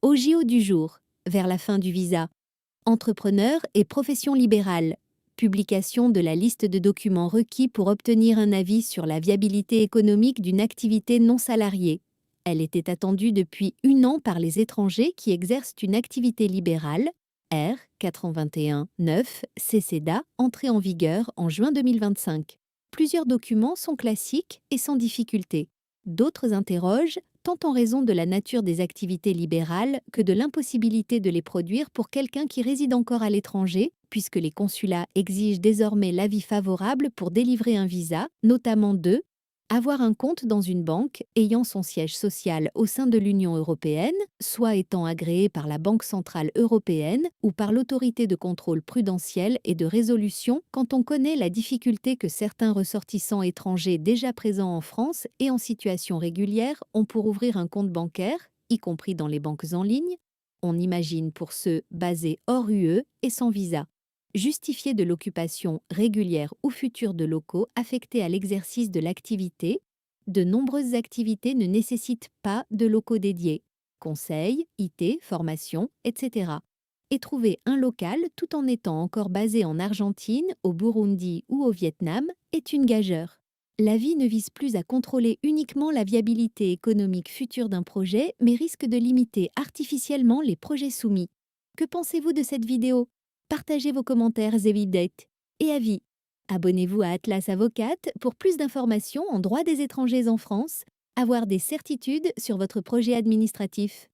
Au JO du jour, vers la fin du visa. Entrepreneur et profession libérale. Publication de la liste de documents requis pour obtenir un avis sur la viabilité économique d'une activité non salariée. Elle était attendue depuis 1 an par les étrangers qui exercent une activité libérale. R 421-9 CCDA, entrée en vigueur en juin 2025. Plusieurs documents sont classiques et sans difficulté. D'autres interrogent, tant en raison de la nature des activités libérales que de l'impossibilité de les produire pour quelqu'un qui réside encore à l'étranger, puisque les consulats exigent désormais l'avis favorable pour délivrer un visa, notamment de avoir un compte dans une banque ayant son siège social au sein de l'Union européenne, soit étant agréé par la Banque centrale européenne ou par l'autorité de contrôle prudentiel et de résolution quand on connaît la difficulté que certains ressortissants étrangers déjà présents en France et en situation régulière ont pour ouvrir un compte bancaire, y compris dans les banques en ligne. On imagine pour ceux basés hors UE et sans visa. Justifier de l'occupation régulière ou future de locaux affectés à l'exercice de l'activité. De nombreuses activités ne nécessitent pas de locaux dédiés. Conseils, IT, formation, etc. Et trouver un local tout en étant encore basé en Argentine, au Burundi ou au Vietnam est une gageure. L'avis ne vise plus à contrôler uniquement la viabilité économique future d'un projet, mais risque de limiter artificiellement les projets soumis. Que pensez-vous de cette vidéo? Partagez vos commentaires et updates. Et avis. Abonnez-vous à Atlas Avocate pour plus d'informations en droit des étrangers en France, avoir des certitudes sur votre projet administratif.